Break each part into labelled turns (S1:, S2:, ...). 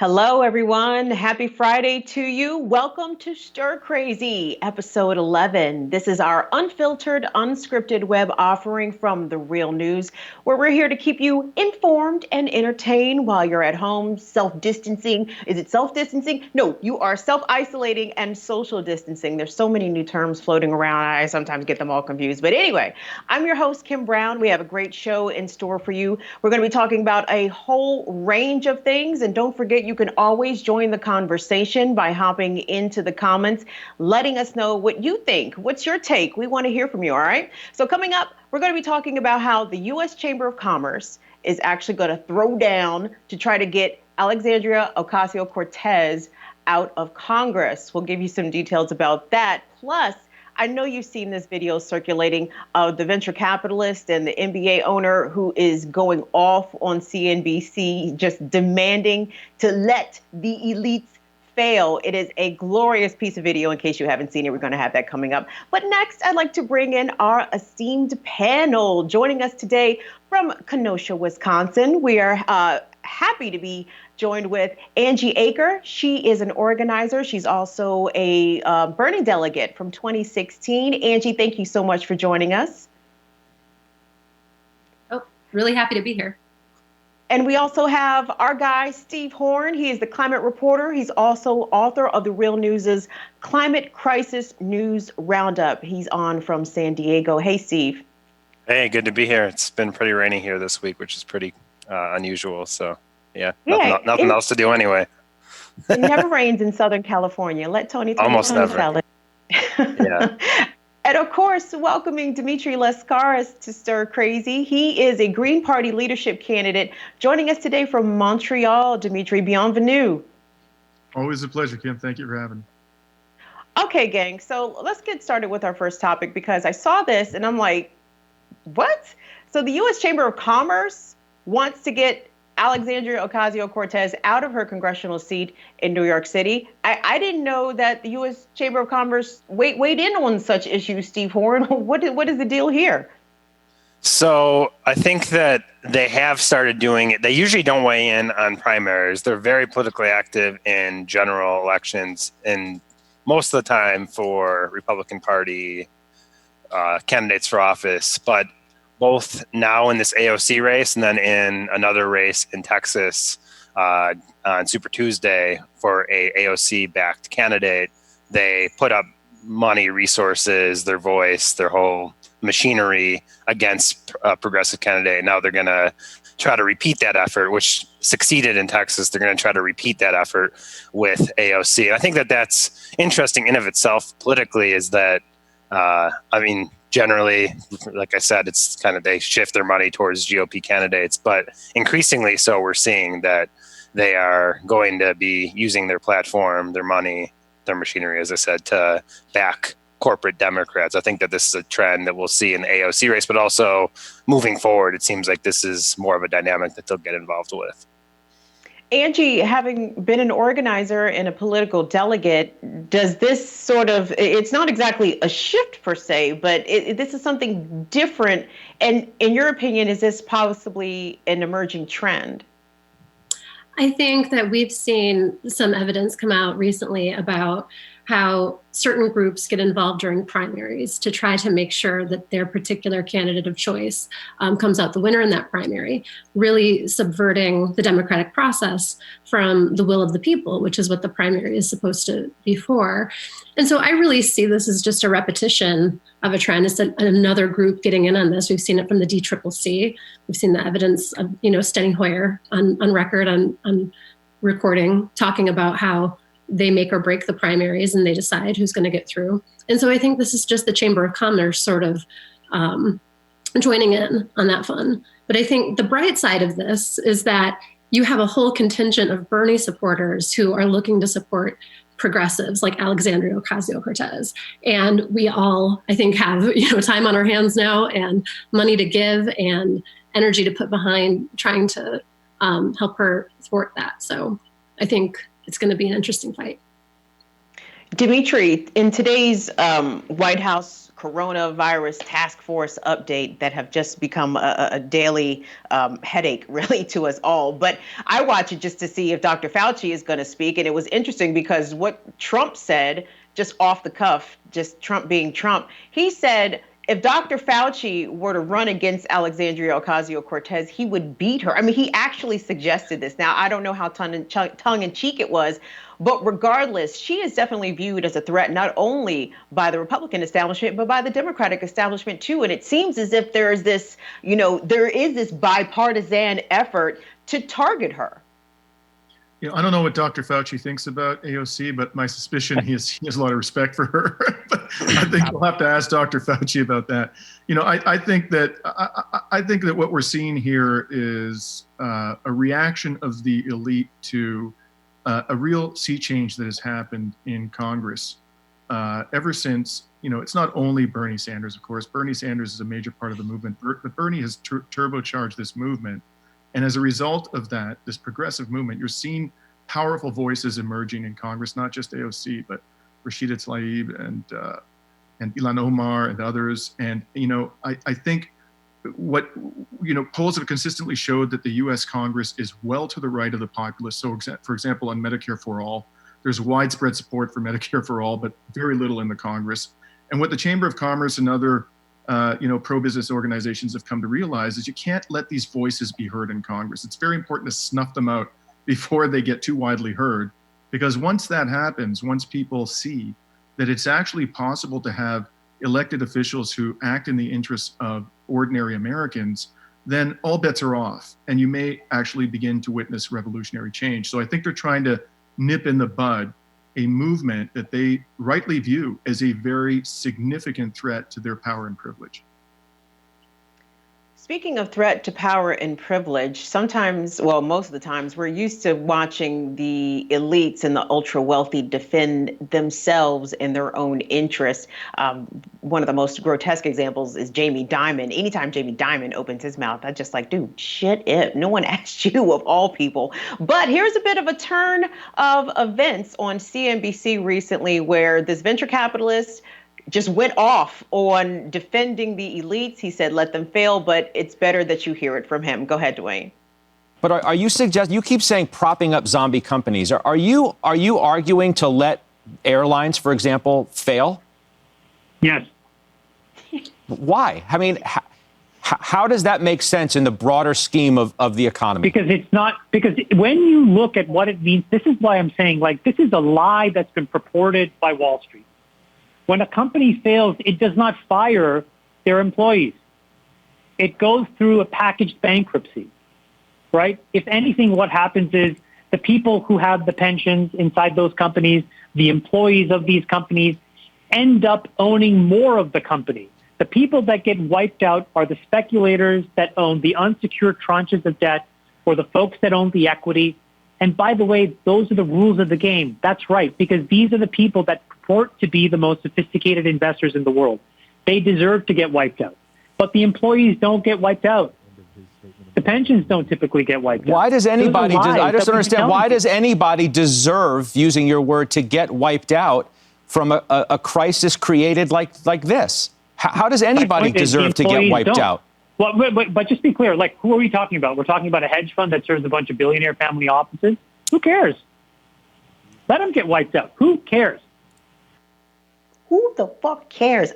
S1: Hello, everyone. Happy Friday to you. Welcome to Stir Crazy, episode 11. This is our unfiltered, unscripted web offering from The Real News, where we're here to keep you informed and entertained while you're at home, self-distancing. Is it self-distancing? No, you are self-isolating and social distancing. There's so many new terms floating around. I sometimes get them all confused. But anyway, I'm your host, Kim Brown. We have a great show in store for you. We're going to be talking about a whole range of things. And don't forget, you can always join the conversation by hopping into the comments, letting us know what you think. What's your take? We want to hear from you, all right? So coming up, we're going to be talking about how the U.S. Chamber of Commerce is actually going to throw down to try to get Alexandria Ocasio-Cortez out of Congress. We'll give you some details about that. Plus, I know you've seen this video circulating of the venture capitalist and the NBA owner who is going off on CNBC, just demanding to let the elites fail. It is a glorious piece of video. In case you haven't seen it, we're going to have that coming up. But next, I'd like to bring in our esteemed panel. Joining us today from Kenosha, Wisconsin, we are happy to be joined with Angie Aker. She is an organizer. She's also a Bernie delegate from 2016. Angie, thank you so much for joining us.
S2: Oh, really happy to be here.
S1: And we also have our guy, Steve Horn. He is the climate reporter. He's also author of The Real News' Climate Crisis News Roundup. He's on from San Diego. Hey, Steve.
S3: Hey, good to be here. It's been pretty rainy here this week, which is pretty unusual. So, nothing else to do anyway.
S1: It never rains in Southern California. Let Tony
S3: almost never.
S1: Tell it. Yeah. And of course, welcoming Dimitri Lascaris to Stir Crazy. He is a Green Party leadership candidate joining us today from Montreal. Dimitri, bienvenue.
S4: Always a pleasure, Kim. Thank you for having me.
S1: Okay, gang. So let's get started with our first topic because I saw this and I'm like, what? So the U.S. Chamber of Commerce wants to get Alexandria Ocasio-Cortez out of her congressional seat in New York City. I didn't know that the U.S. Chamber of Commerce weighed in on such issues, Steve Horn. What is the deal here?
S3: So I think that they have started doing it. They usually don't weigh in on primaries. They're very politically active in general elections and most of the time for Republican Party candidates for office. But both now in this AOC race and then in another race in Texas on Super Tuesday for a AOC-backed candidate, they put up money, resources, their voice, their whole machinery against a progressive candidate. Now they're going to try to repeat that effort, which succeeded in Texas. They're going to try to repeat that effort with AOC. And I think that that's interesting in of itself politically is that, generally, like I said, it's kind of they shift their money towards GOP candidates, but increasingly so we're seeing that they are going to be using their platform, their money, their machinery, as I said, to back corporate Democrats. I think that this is a trend that we'll see in the AOC race, but also moving forward, it seems like this is more of a dynamic that they'll get involved with.
S1: Angie, having been an organizer and a political delegate, does this sort of, it's not exactly a shift per se, but this is something different. And in your opinion, is this possibly an emerging trend?
S2: I think that we've seen some evidence come out recently about how certain groups get involved during primaries to try to make sure that their particular candidate of choice comes out the winner in that primary, really subverting the democratic process from the will of the people, which is what the primary is supposed to be for. And so I really see this as just a repetition of a trend. It's another group getting in on this. We've seen it from the DCCC. We've seen the evidence of, Steny Hoyer on record, on recording, talking about how they make or break the primaries and they decide who's going to get through. And so I think this is just the Chamber of Commerce sort of joining in on that fun. But I think the bright side of this is that you have a whole contingent of Bernie supporters who are looking to support progressives like Alexandria Ocasio-Cortez. And we all, I think, have time on our hands now and money to give and energy to put behind trying to help her thwart that. So I think it's going to be an interesting fight.
S1: Dimitri, in today's White House coronavirus task force update that have just become a daily headache, really, to us all. But I watch it just to see if Dr. Fauci is going to speak. And it was interesting because what Trump said, just off the cuff, just Trump being Trump, he said, if Dr. Fauci were to run against Alexandria Ocasio-Cortez, he would beat her. I mean, he actually suggested this. Now, I don't know how tongue-in-cheek it was, but regardless, she is definitely viewed as a threat, not only by the Republican establishment, but by the Democratic establishment, too. And it seems as if there is this, there is this bipartisan effort to target her.
S4: I don't know what Dr. Fauci thinks about AOC, but my suspicion he has a lot of respect for her. But I think we'll have to ask Dr. Fauci about that. I think that what we're seeing here is a reaction of the elite to a real sea change that has happened in Congress ever since. It's not only Bernie Sanders, of course. Bernie Sanders is a major part of the movement, but Bernie has turbocharged this movement. And as a result of that, this progressive movement, you're seeing powerful voices emerging in Congress, not just AOC, but Rashida Tlaib and Ilhan Omar and others. And, I think what, polls have consistently showed that the US Congress is well to the right of the populace. So, for example, on Medicare for All, there's widespread support for Medicare for All, but very little in the Congress. And what the Chamber of Commerce and other pro-business organizations have come to realize is you can't let these voices be heard in Congress. It's very important to snuff them out before they get too widely heard, because once that happens, once people see that it's actually possible to have elected officials who act in the interests of ordinary Americans, then all bets are off, and you may actually begin to witness revolutionary change. So I think they're trying to nip in the bud a movement that they rightly view as a very significant threat to their power and privilege.
S1: Speaking of threat to power and privilege, sometimes, well, most of the times, we're used to watching the elites and the ultra wealthy defend themselves in their own interests. One of the most grotesque examples is Jamie Dimon. Anytime Jamie Dimon opens his mouth, I'm just like, dude, shut up. No one asked you, of all people. But here's a bit of a turn of events on CNBC recently, where this venture capitalist just went off on defending the elites. He said, let them fail, but it's better that you hear it from him. Go ahead, Dwayne.
S5: But are you suggesting, you keep saying propping up zombie companies. Are you arguing to let airlines, for example, fail?
S6: Yes.
S5: Why? I mean, how does that make sense in the broader scheme of the economy?
S6: Because when you look at what it means, this is why I'm saying, this is a lie that's been purported by Wall Street. When a company fails, it does not fire their employees. It goes through a packaged bankruptcy, right? If anything, what happens is the people who have the pensions inside those companies, the employees of these companies, end up owning more of the company. The people that get wiped out are the speculators that own the unsecured tranches of debt, or the folks that own the equity. And by the way, those are the rules of the game. That's right, because these are the people that purport to be the most sophisticated investors in the world. They deserve to get wiped out. But the employees don't get wiped out. The pensions don't typically get wiped out.
S5: Why does anybody, I just don't understand, why does anybody deserve, using your word, to get wiped out from a crisis created like this? How does anybody deserve to get wiped out?
S6: Well, but just be clear, who are we talking about? We're talking about a hedge fund that serves a bunch of billionaire family offices? Who cares? Let them get wiped out. Who cares?
S1: Who the fuck cares?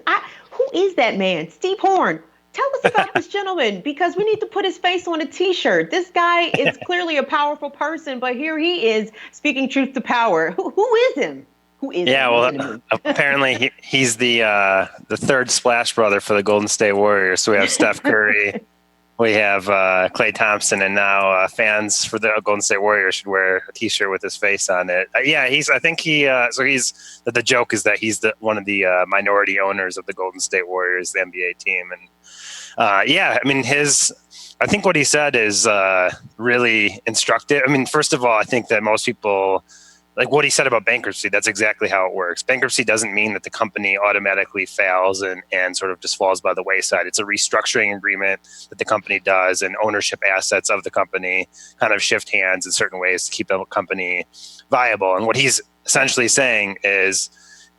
S1: Who is that man? Steve Horn. Tell us about this gentleman, because we need to put his face on a T-shirt. This guy is clearly a powerful person, but here he is speaking truth to power. Who is him? Who is him?
S3: Yeah, well, apparently he's the third Splash brother for the Golden State Warriors. So we have Steph Curry, we have Klay Thompson, and now fans for the Golden State Warriors should wear a T-shirt with his face on it. The joke is that he's one of the minority owners of the Golden State Warriors, the NBA team. And I think what he said is really instructive. I mean, first of all, I think that most people, like what he said about bankruptcy, that's exactly how it works. Bankruptcy doesn't mean that the company automatically fails and sort of just falls by the wayside. It's a restructuring agreement that the company does, and ownership assets of the company kind of shift hands in certain ways to keep the company viable. And what he's essentially saying is,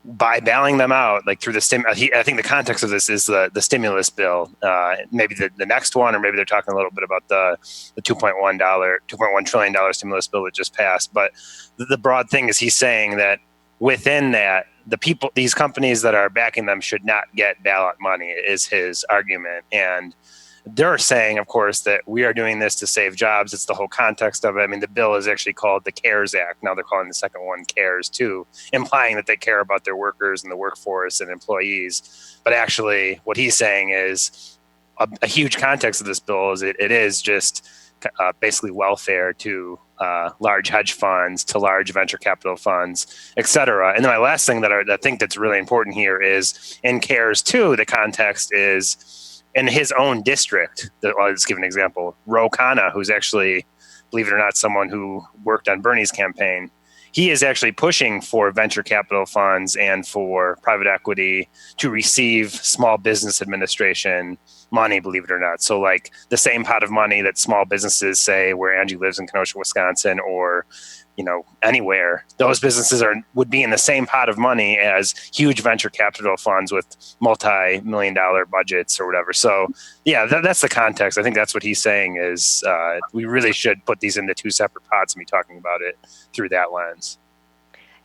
S3: by bailing them out, like through the I think the context of this is the stimulus bill, maybe the next one, or maybe they're talking a little bit about the $2.1 trillion stimulus bill that just passed. But the broad thing is he's saying that within that, these companies that are backing them should not get bailout money, is his argument. And they're saying, of course, that we are doing this to save jobs. It's the whole context of it. I mean, the bill is actually called the CARES Act. Now they're calling the second one CARES too, implying that they care about their workers and the workforce and employees. But actually, what he's saying is a huge context of this bill is it is just basically welfare to large hedge funds, to large venture capital funds, et cetera. And then my last thing that I think that's really important here is in CARES 2, the context is in his own district. I'll just give an example. Ro Khanna, who's actually, believe it or not, someone who worked on Bernie's campaign, he is actually pushing for venture capital funds and for private equity to receive Small Business Administration money, believe it or not. So like the same pot of money that small businesses, say where Angie lives in Kenosha, Wisconsin, or anywhere, those businesses would be in the same pot of money as huge venture capital funds with multi-million-dollar budgets or whatever. So yeah, that's the context. I think that's what he's saying is we really should put these into two separate pots and be talking about it through that lens.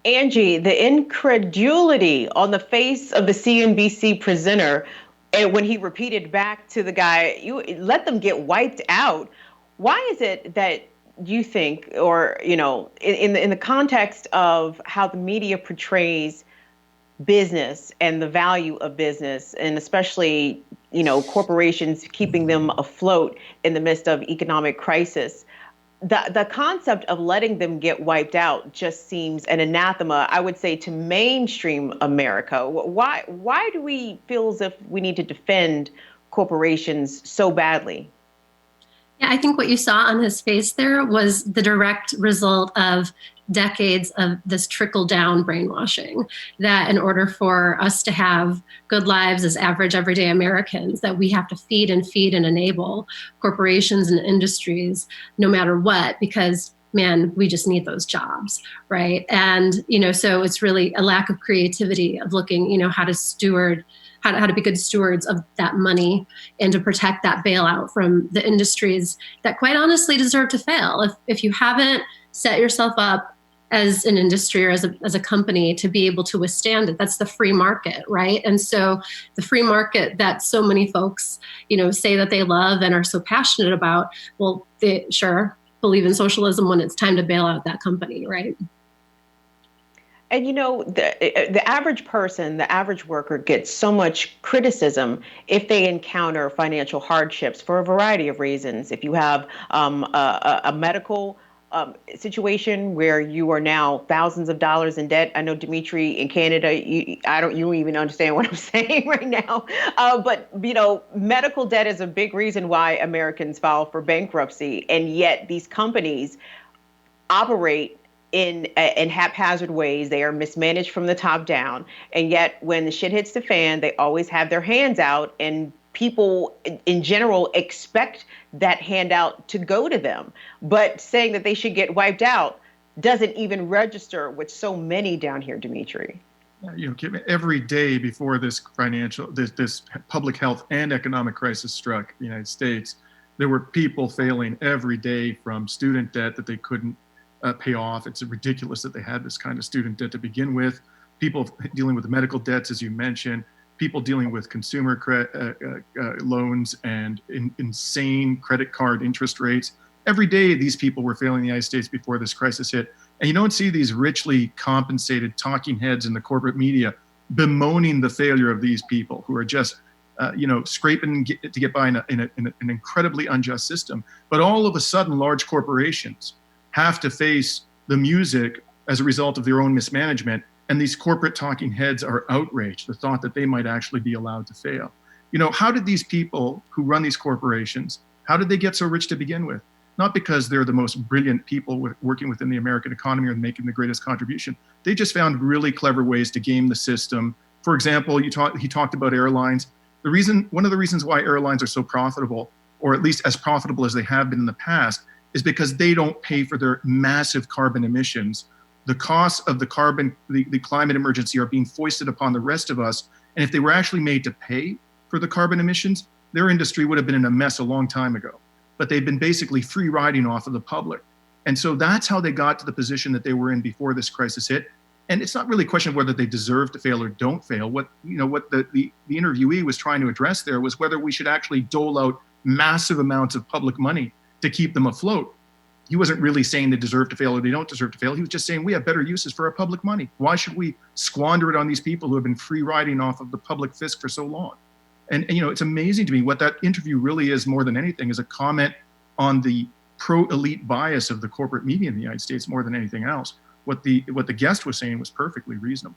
S1: Angie, the incredulity on the face of the CNBC presenter, and when he repeated back to the guy, "You let them get wiped out." Why is it that you think, or in the context of how the media portrays business and the value of business, and especially corporations, keeping them afloat in the midst of economic crisis, the concept of letting them get wiped out just seems an anathema, I would say, to mainstream America. Why do we feel as if we need to defend corporations so badly?
S2: Yeah, I think what you saw on his face there was the direct result of decades of this trickle-down brainwashing, that in order for us to have good lives as average, everyday Americans, that we have to feed and enable corporations and industries no matter what, because, man, we just need those jobs, right? And, so it's really a lack of creativity of looking, how to be good stewards of that money and to protect that bailout from the industries that quite honestly deserve to fail. If you haven't set yourself up as an industry or as a company to be able to withstand it, that's the free market, right? And so the free market that so many folks, say that they love and are so passionate about, well, they sure believe in socialism when it's time to bail out that company, right?
S1: And the average person, the average worker gets so much criticism if they encounter financial hardships for a variety of reasons. If you have a medical situation where you are now thousands of dollars in debt. I know, Dimitri, in Canada, you don't even understand what I'm saying right now. But medical debt is a big reason why Americans file for bankruptcy, and yet these companies operate in haphazard ways. They are mismanaged from the top down. And yet when the shit hits the fan, they always have their hands out, and people in general expect that handout to go to them. But saying that they should get wiped out doesn't even register with so many down here, Dimitri.
S4: Every day before this public health and economic crisis struck the United States, there were people failing every day from student debt that they couldn't pay off. It's ridiculous that they had this kind of student debt to begin with. People dealing with medical debts, as you mentioned, people dealing with consumer loans and insane credit card interest rates. Every day, these people were failing the United States before this crisis hit. And you don't see these richly compensated talking heads in the corporate media bemoaning the failure of these people who are just, scraping to get by in an incredibly unjust system. But all of a sudden, large corporations have to face the music as a result of their own mismanagement. And these corporate talking heads are outraged, the thought that they might actually be allowed to fail. How did these people who run these corporations, how did they get so rich to begin with? Not because they're the most brilliant people working within the American economy or making the greatest contribution. They just found really clever ways to game the system. For example, he talked about airlines. One of the reasons why airlines are so profitable, or at least as profitable as they have been in the past, is because they don't pay for their massive carbon emissions the costs of the climate emergency are being foisted upon the rest of us. And if they were actually made to pay for the carbon emissions, their industry would have been in a mess a long time ago. But they've been basically free riding off of the public. And so that's how they got to the position that they were in before this crisis hit. And it's not really a question of whether they deserve to fail or don't fail. What the interviewee was trying to address there was whether we should actually dole out massive amounts of public money to keep them afloat. He wasn't really saying they deserve to fail or they don't deserve to fail. He was just saying we have better uses for our public money. Why should we squander it on these people who have been free riding off of the public fisc for so long? And it's amazing to me what that interview really is more than anything is a comment on the pro-elite bias of the corporate media in the United States more than anything else. What the guest was saying was perfectly reasonable.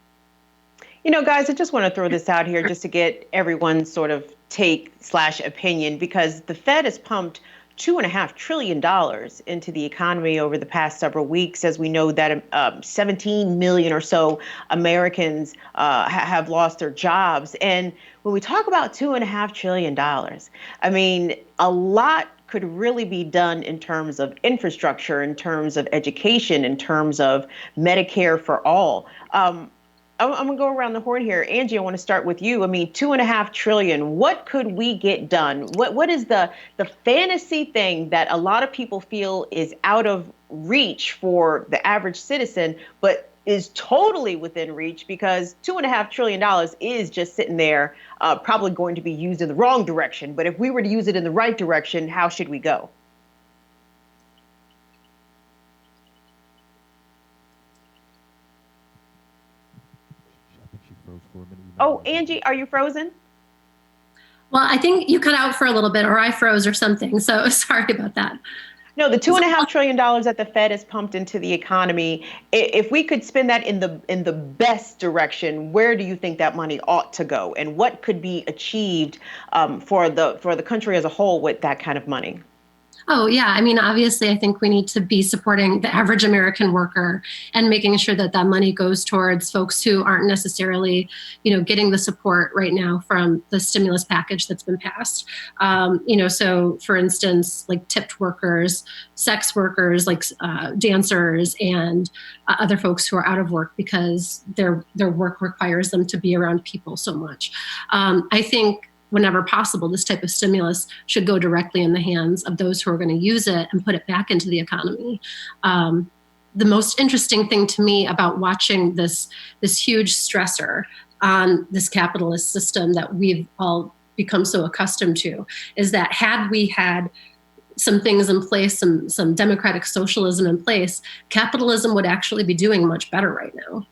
S1: Guys, I just want to throw this out here just to get everyone's sort of take/opinion, because the Fed has pumped $2.5 trillion into the economy over the past several weeks, as we know that 17 million or so Americans have lost their jobs. And when we talk about $2.5 trillion, I mean, a lot could really be done in terms of infrastructure, in terms of education, in terms of Medicare for all. I'm going to go around the horn here. Angie, I want to start with you. I mean, $2.5 trillion. What could we get done? What is the fantasy thing that a lot of people feel is out of reach for the average citizen, but is totally within reach, because $2.5 trillion is just sitting there, probably going to be used in the wrong direction. But if we were to use it in the right direction, how should we go? Oh, Angie, are you frozen?
S2: Well, I think you cut out for a little bit, or I froze or something. So sorry about that.
S1: No, the $2.5 trillion that the Fed has pumped into the economy, if we could spend that in the best direction, where do you think that money ought to go? And what could be achieved for the country as a whole with that kind of money?
S2: Oh, yeah. I mean, obviously, I think we need to be supporting the average American worker and making sure that that money goes towards folks who aren't necessarily, getting the support right now from the stimulus package that's been passed. So for instance, like tipped workers, sex workers, like dancers, and other folks who are out of work because their work requires them to be around people so much. I think whenever possible, this type of stimulus should go directly in the hands of those who are going to use it and put it back into the economy. The most interesting thing to me about watching this huge stressor on this capitalist system that we've all become so accustomed to is that had we had some things in place, some democratic socialism in place, capitalism would actually be doing much better right now.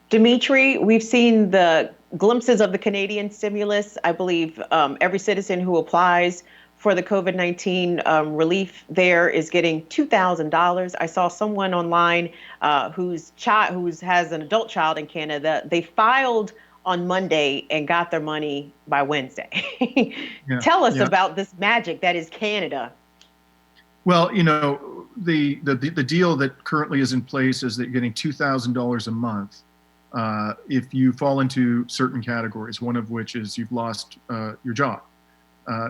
S1: Dimitri, we've seen the glimpses of the Canadian stimulus. I believe every citizen who applies for the COVID-19 relief there is getting $2,000. I saw someone online who has an adult child in Canada. They filed on Monday and got their money by Wednesday. Tell us about this magic that is Canada.
S4: Well, the deal that currently is in place is that you're getting $2,000 a month. If you fall into certain categories, one of which is you've lost your job.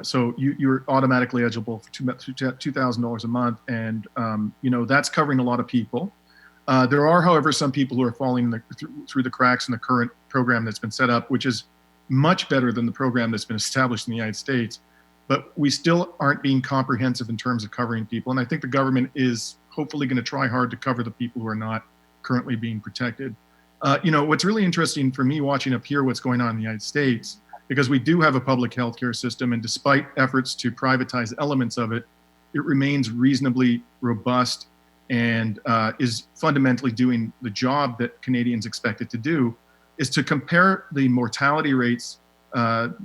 S4: So you're automatically eligible for $2,000 a month. And, that's covering a lot of people. There are, however, some people who are falling through the cracks in the current program that's been set up, which is much better than the program that's been established in the United States. But we still aren't being comprehensive in terms of covering people. And I think the government is hopefully going to try hard to cover the people who are not currently being protected. What's really interesting for me watching up here what's going on in the United States, because we do have a public healthcare system, and despite efforts to privatize elements of it, it remains reasonably robust and is fundamentally doing the job that Canadians expect it to do, is to compare the mortality rates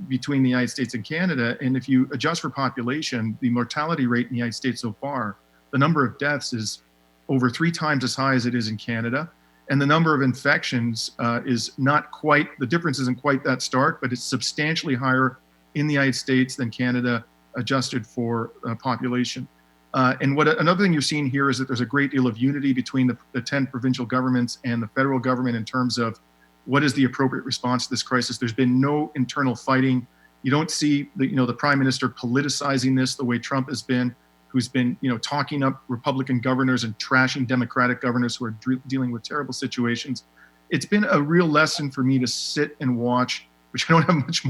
S4: between the United States and Canada. And if you adjust for population, the mortality rate in the United States so far, the number of deaths is over 3 times as high as it is in Canada. And the number of infections is not quite, the difference isn't quite that stark, but it's substantially higher in the United States than Canada adjusted for population. And another thing you're seeing here is that there's a great deal of unity between the 10 provincial governments and the federal government in terms of what is the appropriate response to this crisis. There's been no internal fighting. You don't see the Prime Minister politicizing this the way Trump has been. who's been, talking up Republican governors and trashing Democratic governors who are dealing with terrible situations. It's been a real lesson for me to sit and watch, which I don't have much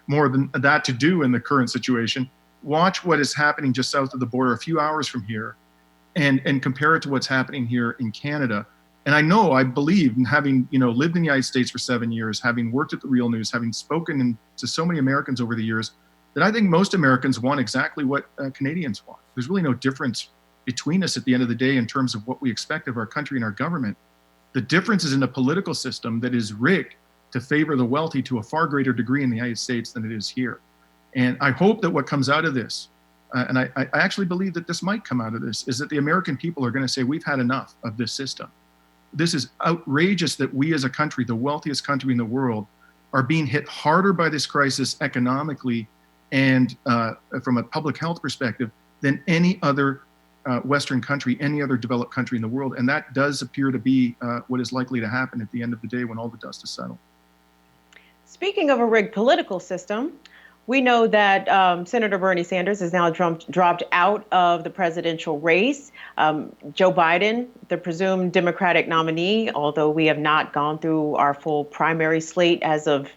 S4: more than that to do in the current situation. Watch what is happening just south of the border, a few hours from here, and compare it to what's happening here in Canada. And I believe, in having lived in the United States for 7 years, having worked at the Real News, having spoken to so many Americans over the years, that I think most Americans want exactly what Canadians want. There's really no difference between us at the end of the day in terms of what we expect of our country and our government. The difference is in a political system that is rigged to favor the wealthy to a far greater degree in the United States than it is here. And I hope that what comes out of this, and I actually believe that this might come out of this, is that the American people are going to say, we've had enough of this system. This is outrageous that we as a country, the wealthiest country in the world, are being hit harder by this crisis economically and from a public health perspective than any other Western country, any other developed country in the world. And that does appear to be what is likely to happen at the end of the day when all the dust is settled.
S1: Speaking of a rigged political system, we know that Senator Bernie Sanders has now dropped out of the presidential race. Joe Biden, the presumed Democratic nominee, although we have not gone through our full primary slate as of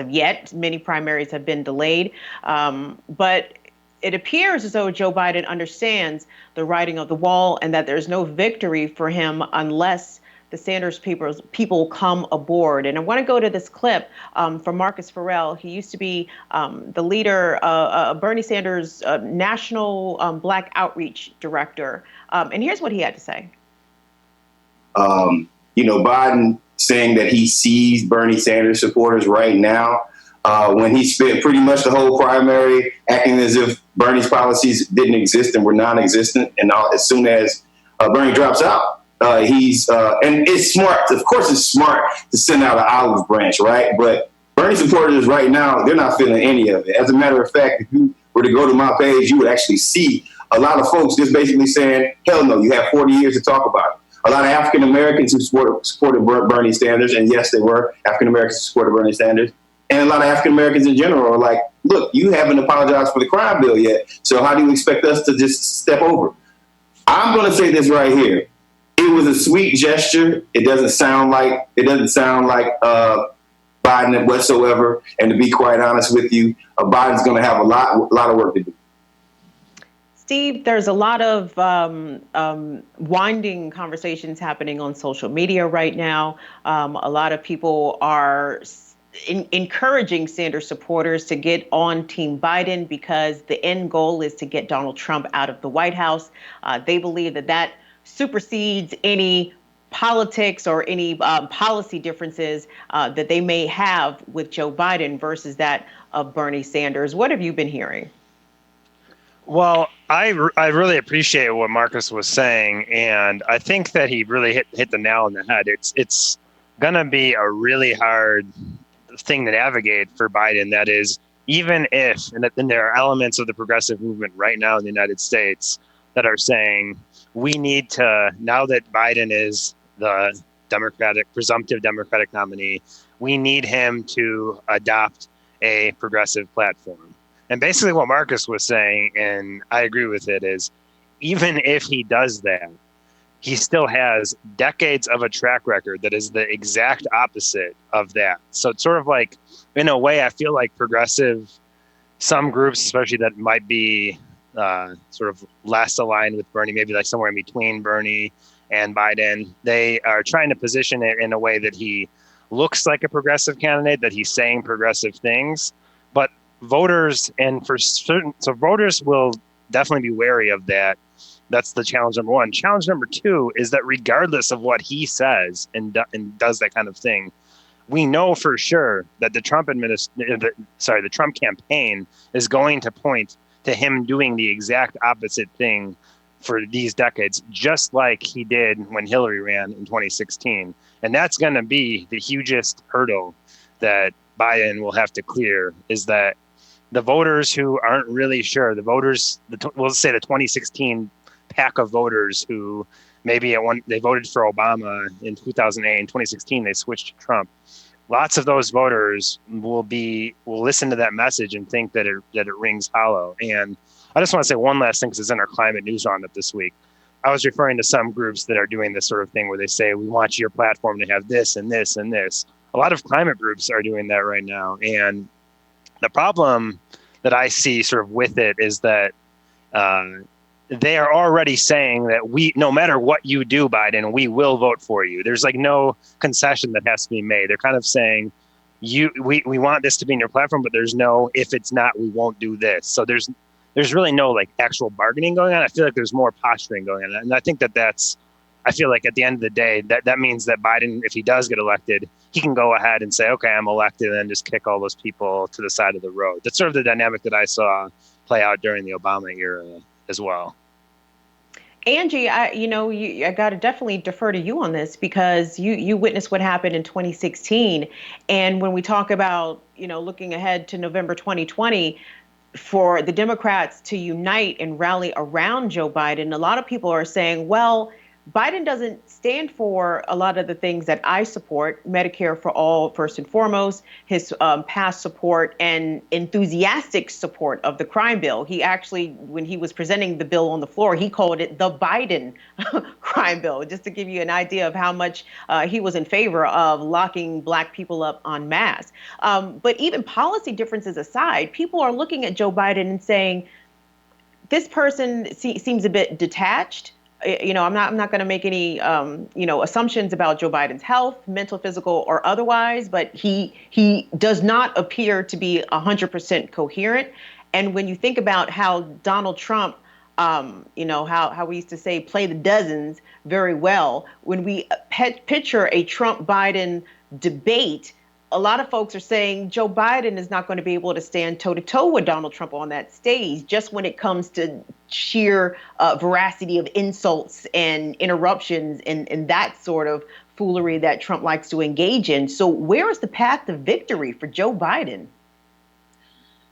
S1: yet, many primaries have been delayed. But it appears as though Joe Biden understands the writing of the wall and that there's no victory for him unless the Sanders people come aboard. And I want to go to this clip from Marcus Farrell. He used to be the leader, Bernie Sanders' national Black outreach director. And here's what he had to say.
S7: Biden saying that he sees Bernie Sanders supporters right now when he spent pretty much the whole primary acting as if Bernie's policies didn't exist and were non-existent. And as soon as Bernie drops out, and it's smart. Of course, it's smart to send out an olive branch, right? But Bernie supporters right now, they're not feeling any of it. As a matter of fact, if you were to go to my page, you would actually see a lot of folks just basically saying, hell no, you have 40 years to talk about it. A lot of African Americans who supported Bernie Sanders, and yes, they were African Americans who supported Bernie Sanders, and a lot of African Americans in general are like, look, you haven't apologized for the crime bill yet, so how do you expect us to just step over? I'm going to say this right here. It was a sweet gesture. It doesn't sound like Biden whatsoever. And to be quite honest with you, Biden's going to have a lot of work to do.
S1: Steve, there's a lot of winding conversations happening on social media right now. A lot of people are encouraging Sanders supporters to get on Team Biden because the end goal is to get Donald Trump out of the White House. They believe that supersedes any politics or any policy differences that they may have with Joe Biden versus that of Bernie Sanders. What have you been hearing?
S3: Well, I really appreciate what Marcus was saying, and I think that he really hit the nail on the head. It's going to be a really hard thing to navigate for Biden. That is, even if, and there are elements of the progressive movement right now in the United States that are saying, we need to, now that Biden is the presumptive Democratic nominee, we need him to adopt a progressive platform. And basically what Marcus was saying, and I agree with it, is even if he does that, he still has decades of a track record that is the exact opposite of that. So it's sort of like, in a way, I feel like some groups, especially that might be sort of less aligned with Bernie, maybe like somewhere in between Bernie and Biden, they are trying to position it in a way that he looks like a progressive candidate, that he's saying progressive things, but voters voters will definitely be wary of that. That's the challenge number one. Challenge number two is that regardless of what he says and does that kind of thing, we know for sure that the Trump campaign is going to point to him doing the exact opposite thing for these decades, just like he did when Hillary ran in 2016. And that's going to be the hugest hurdle that Biden will have to clear, is that the voters who aren't really sure, we'll say the 2016 pack of voters who maybe they voted for Obama in 2008, in 2016 they switched to Trump. Lots of those voters will listen to that message and think that it rings hollow. And I just want to say one last thing, because it's in our climate news roundup this week. I was referring to some groups that are doing this sort of thing where they say, we want your platform to have this and this and this. A lot of climate groups are doing that right now. And the problem that I see sort of with it is that they are already saying that no matter what you do, Biden, we will vote for you. There's like no concession that has to be made. They're kind of saying, we want this to be in your platform, but there's no, if it's not, we won't do this. So there's really no like actual bargaining going on. I feel like there's more posturing going on. And I think I feel like at the end of the day, that means that Biden, if he does get elected, he can go ahead and say, okay, I'm elected, and then just kick all those people to the side of the road. That's sort of the dynamic that I saw play out during the Obama era as well.
S1: Angie, I got to definitely defer to you on this, because you witnessed what happened in 2016. And when we talk about, looking ahead to November 2020, for the Democrats to unite and rally around Joe Biden, a lot of people are saying, well, Biden doesn't stand for a lot of the things that I support, Medicare for all, first and foremost, his past support and enthusiastic support of the crime bill. He actually, when he was presenting the bill on the floor, he called it the Biden crime bill, just to give you an idea of how much he was in favor of locking Black people up en masse. But even policy differences aside, people are looking at Joe Biden and saying, this person seems a bit detached. I'm not going to make any, assumptions about Joe Biden's health, mental, physical, or otherwise, but he does not appear to be 100% coherent. And when you think about how Donald Trump, how we used to say, play the dozens very well, when we picture a Trump-Biden debate, a lot of folks are saying Joe Biden is not going to be able to stand toe-to-toe with Donald Trump on that stage, just when it comes to sheer veracity of insults and interruptions and that sort of foolery that Trump likes to engage in. So where is the path to victory for Joe Biden?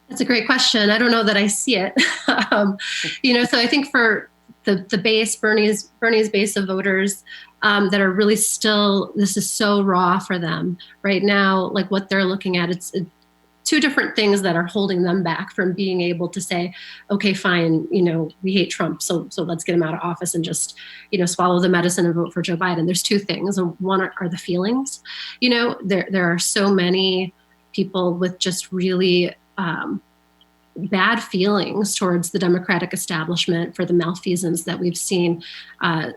S2: That's a great question. I don't know that I see it. So I think for the base, Bernie's base of voters that are really still, this is so raw for them right now, like what they're looking at, it's two different things that are holding them back from being able to say, okay, fine, we hate Trump, so let's get him out of office and just, swallow the medicine and vote for Joe Biden. There's two things. One are the feelings. There are so many people with just really bad feelings towards the Democratic establishment for the malfeasance that we've seen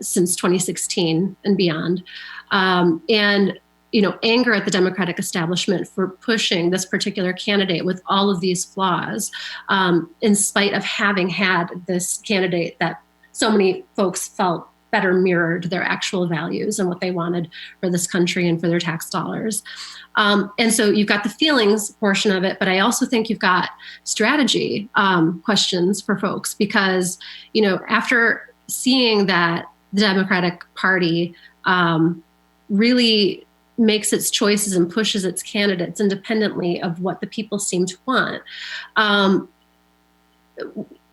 S2: since 2016 and beyond. And anger at the Democratic establishment for pushing this particular candidate with all of these flaws, in spite of having had this candidate that so many folks felt better mirrored their actual values and what they wanted for this country and for their tax dollars. And so you've got the feelings portion of it, but I also think you've got strategy questions for folks, because, after seeing that the Democratic Party really makes its choices and pushes its candidates independently of what the people seem to want,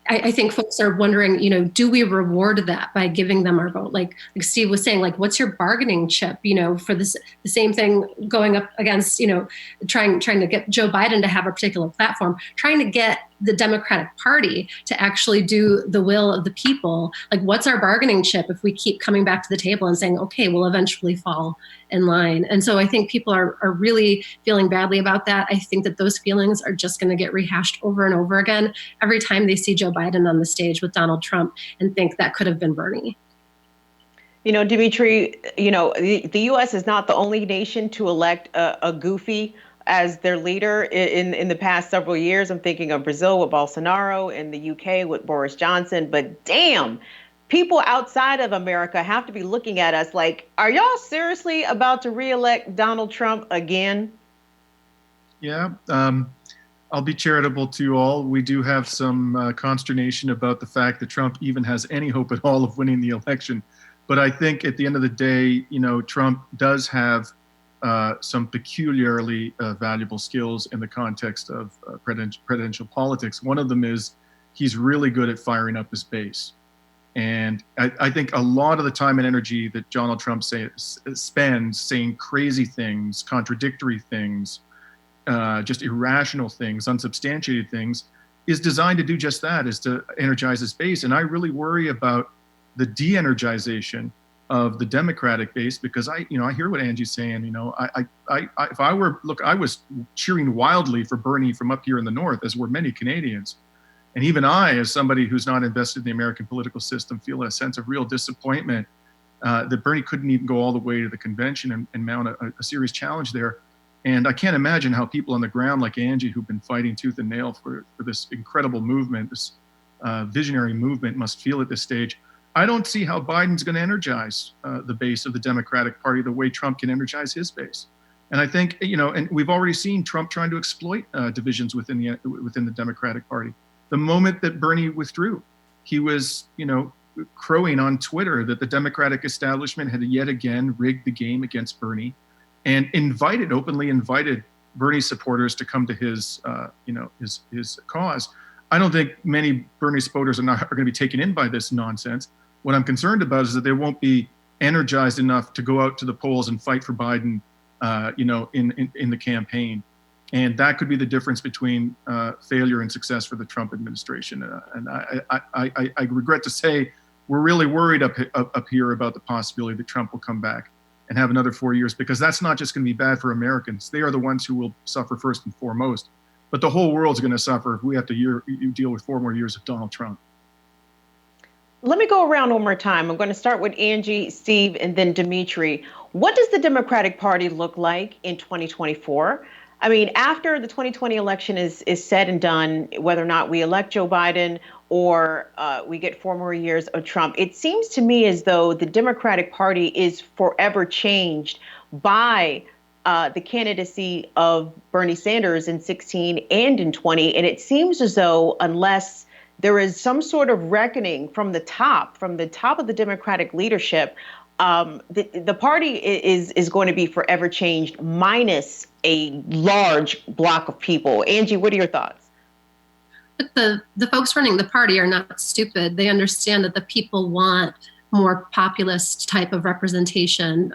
S2: I think folks are wondering, do we reward that by giving them our vote? Like Steve was saying, like, what's your bargaining chip, for this, the same thing going up against, trying to get Joe Biden to have a particular platform, trying to get the Democratic Party to actually do the will of the people. Like, what's our bargaining chip if we keep coming back to the table and saying, okay, we'll eventually fall in line? And so I think people are really feeling badly about that. I think that those feelings are just going to get rehashed over and over again every time they see Joe Biden on the stage with Donald Trump and think that could have been Bernie.
S1: Dimitri, the U.S. is not the only nation to elect a goofy as their leader in the past several years. I'm thinking of Brazil with Bolsonaro and the UK with Boris Johnson. But damn, people outside of America have to be looking at us like, are y'all seriously about to reelect Donald Trump again?
S4: Yeah, I'll be charitable to you all. We do have some consternation about the fact that Trump even has any hope at all of winning the election. But I think at the end of the day, Trump does have some peculiarly valuable skills in the context of presidential politics. One of them is he's really good at firing up his base. And I think a lot of the time and energy that Donald Trump spends saying crazy things, contradictory things, just irrational things, unsubstantiated things, is designed to do just that, is to energize his base. And I really worry about the de-energization of the Democratic base, because I hear what Angie's saying. If I was cheering wildly for Bernie from up here in the north, as were many Canadians. And even I, as somebody who's not invested in the American political system, feel a sense of real disappointment that Bernie couldn't even go all the way to the convention and mount a serious challenge there. And I can't imagine how people on the ground like Angie, who've been fighting tooth and nail for this incredible movement, this visionary movement, must feel at this stage. I don't see how Biden's going to energize the base of the Democratic Party the way Trump can energize his base. And I think, and we've already seen Trump trying to exploit divisions within the Democratic Party. The moment that Bernie withdrew, he was, crowing on Twitter that the Democratic establishment had yet again rigged the game against Bernie, and openly invited Bernie supporters to come to his cause. I don't think many Bernie supporters are going to be taken in by this nonsense. What I'm concerned about is that they won't be energized enough to go out to the polls and fight for Biden, in the campaign. And that could be the difference between failure and success for the Trump administration. And I regret to say, we're really worried up here about the possibility that Trump will come back and have another 4 years, because that's not just going to be bad for Americans. They are the ones who will suffer first and foremost. But the whole world's going to suffer if we have to deal with 4 more years of Donald Trump.
S1: Let me go around one more time. I'm going to start with Angie, Steve, and then Dimitri. What does the Democratic Party look like in 2024? I mean, after the 2020 election is said and done, whether or not we elect Joe Biden or we get 4 more years of Trump, it seems to me as though the Democratic Party is forever changed by the candidacy of Bernie Sanders in 16 and in 20. And it seems as though unless there is some sort of reckoning from the top of the Democratic leadership, the party is going to be forever changed, minus a large block of people. Angie, what are your thoughts?
S2: But the folks running the party are not stupid. They understand that the people want more populist type of representation,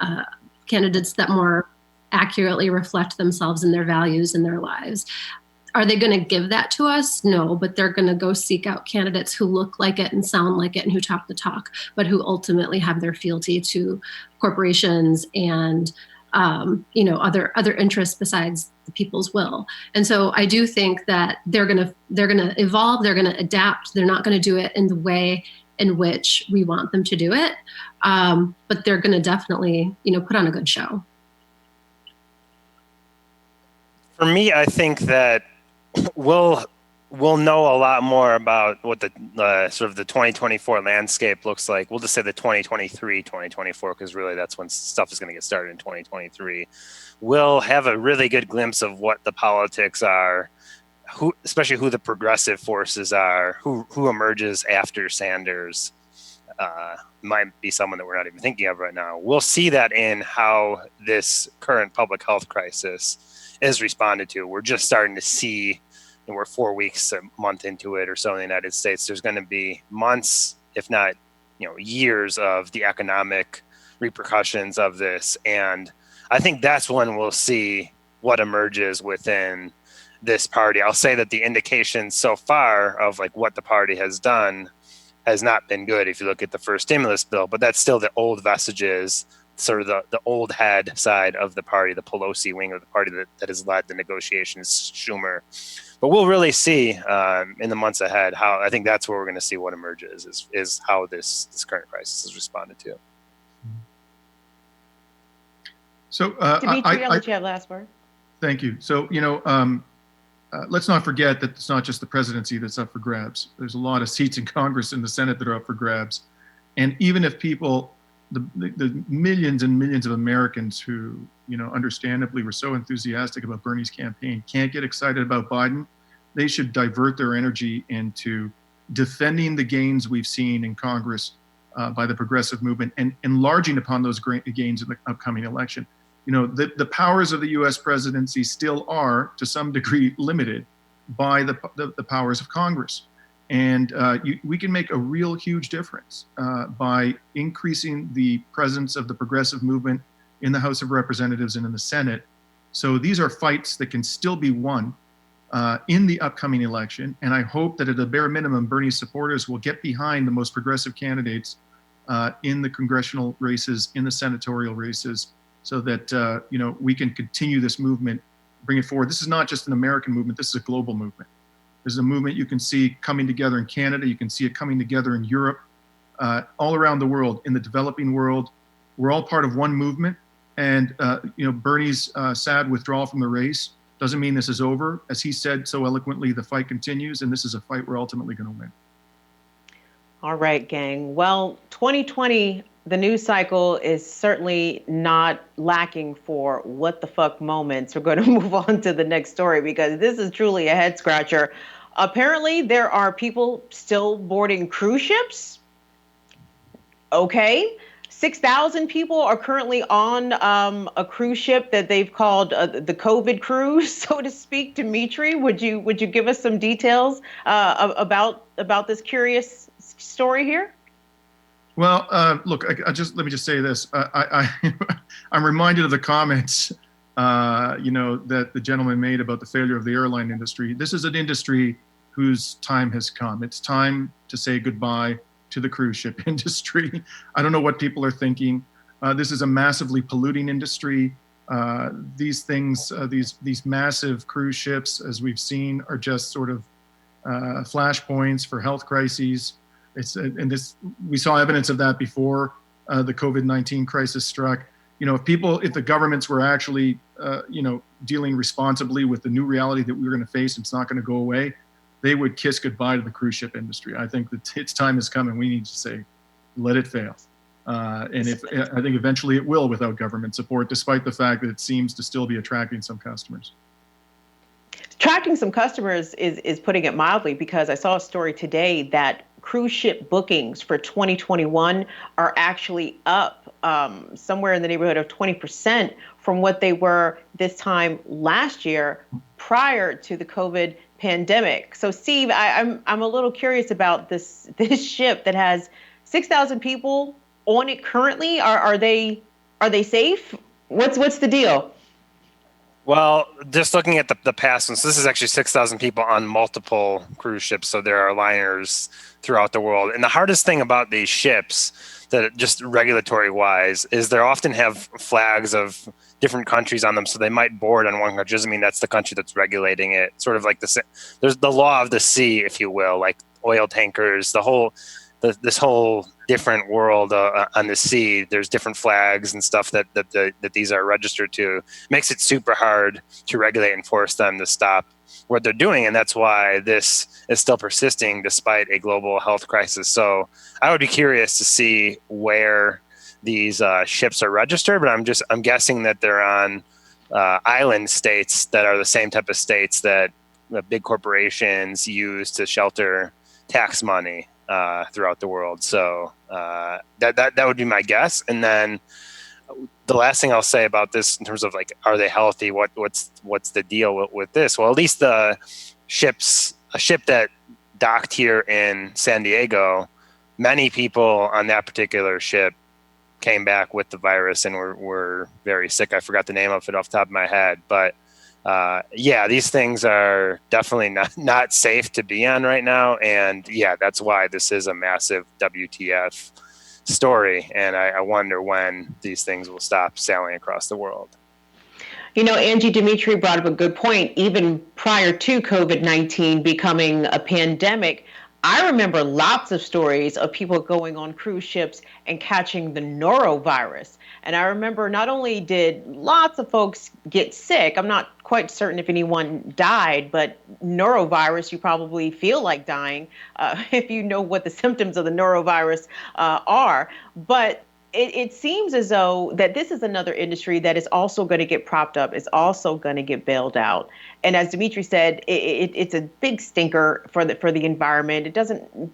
S2: candidates that more accurately reflect themselves and their values in their lives. Are they going to give that to us? No, but they're going to go seek out candidates who look like it and sound like it and who talk the talk, but who ultimately have their fealty to corporations and other interests besides the people's will. And so I do think that they're going to evolve, they're going to adapt. They're not going to do it in the way in which we want them to do it, but they're going to definitely put on a good show.
S3: For me, I think that we'll know a lot more about what the sort of the 2024 landscape looks like. We'll just say the 2023, 2024, because really that's when stuff is going to get started in 2023. We'll have a really good glimpse of what the politics are, especially who the progressive forces are, who emerges after Sanders. Might be someone that we're not even thinking of right now. We'll see that in how this current public health crisis is responded to. We're just starting to see, and we're 4 weeks, a month into it or so in the United States. There's going to be months, if not years, of the economic repercussions of this. And I think that's when we'll see what emerges within this party. I'll say that the indications so far of like what the party has done has not been good if you look at the first stimulus bill, but that's still the old vestiges, sort of the old head side of the party, the Pelosi wing of the party that has led the negotiations, Schumer. But we'll really see in the months ahead how, I think that's where we're going to see what emerges is how this current crisis is responded to.
S4: So
S1: Dimitri, I'll let you have last word.
S4: Thank you. So, let's not forget that it's not just the presidency that's up for grabs. There's a lot of seats in Congress and the Senate that are up for grabs. And even if people, the millions and millions of Americans who, understandably were so enthusiastic about Bernie's campaign can't get excited about Biden, they should divert their energy into defending the gains we've seen in Congress by the progressive movement and enlarging upon those great gains in the upcoming election. The powers of the U.S. presidency still are, to some degree, limited by the powers of Congress. And we can make a real huge difference by increasing the presence of the progressive movement in the House of Representatives and in the Senate. So these are fights that can still be won in the upcoming election. And I hope that at a bare minimum, Bernie's supporters will get behind the most progressive candidates in the congressional races, in the senatorial races, so that we can continue this movement, bring it forward. This is not just an American movement, this is a global movement. There's a movement you can see coming together in Canada, you can see it coming together in Europe, all around the world, in the developing world. We're all part of one movement. And Bernie's sad withdrawal from the race doesn't mean this is over. As he said so eloquently, the fight continues, and this is a fight we're ultimately going to win.
S1: All right, gang. Well, 2020, the news cycle is certainly not lacking for what the fuck moments. We're going to move on to the next story because this is truly a head scratcher. Apparently, there are people still boarding cruise ships. Okay. 6,000 people are currently on a cruise ship that they've called the COVID cruise, so to speak. Dimitri, would you give us some details about this curious story here?
S4: Well, look, let me just say this. I'm reminded of the comments, that the gentleman made about the failure of the airline industry. This is an industry whose time has come. It's time to say goodbye to the cruise ship industry. I don't know what people are thinking. This is a massively polluting industry. These things, these massive cruise ships, as we've seen, are just sort of flashpoints for health crises. We saw evidence of that before the COVID-19 crisis struck. If the governments were actually, dealing responsibly with the new reality that we're going to face, it's not going to go away, they would kiss goodbye to the cruise ship industry. I think that its time has come, and we need to say, let it fail. I think eventually it will without government support, despite the fact that it seems to still be attracting some customers.
S1: Attracting some customers is putting it mildly, because I saw a story today that cruise ship bookings for 2021 are actually up somewhere in the neighborhood of 20% from what they were this time last year, prior to the COVID pandemic. So, Steve, I'm a little curious about this ship that has 6,000 people on it currently. Are they safe? What's the deal?
S3: Well, just looking at the past ones, this is actually 6,000 people on multiple cruise ships. So there are liners throughout the world. And the hardest thing about these ships, that just regulatory wise, is they often have flags of different countries on them. So they might board on one country. Doesn't mean that's the country that's regulating it. Sort of like there's the law of the sea, if you will, like oil tankers, this whole different world on the sea. There's different flags and stuff that these are registered to. Makes it super hard to regulate and force them to stop what they're doing, and that's why this is still persisting despite a global health crisis. So I would be curious to see where these ships are registered, but I'm guessing that they're on island states that are the same type of states that big corporations use to shelter tax money throughout the world. So that would be my guess. And then the last thing I'll say about this, in terms of like, are they healthy? What's the deal with this? Well, at least a ship that docked here in San Diego, many people on that particular ship came back with the virus and were very sick. I forgot the name of it off the top of my head, but yeah, these things are definitely not safe to be on right now. And yeah, that's why this is a massive WTF story. And I wonder when these things will stop sailing across the world.
S1: Angie, Dimitri brought up a good point. Even prior to COVID-19 becoming a pandemic, I remember lots of stories of people going on cruise ships and catching the norovirus. And I remember not only did lots of folks get sick, I'm not quite certain if anyone died, but norovirus, you probably feel like dying if you know what the symptoms of the norovirus are. But it seems as though that this is another industry that is also going to get propped up, is also going to get bailed out. And as Dimitri said, it's a big stinker for the environment.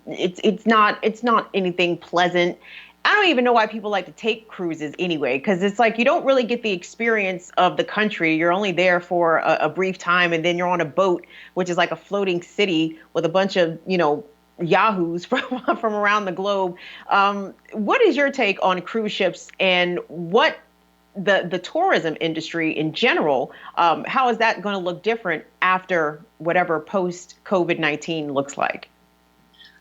S1: It's not anything pleasant. I don't even know why people like to take cruises anyway, because it's like you don't really get the experience of the country. You're only there for a brief time, and then you're on a boat, which is like a floating city with a bunch of, yahoos from around the globe. What is your take on cruise ships, and what the tourism industry in general, how is that going to look different after whatever post-COVID-19 looks like?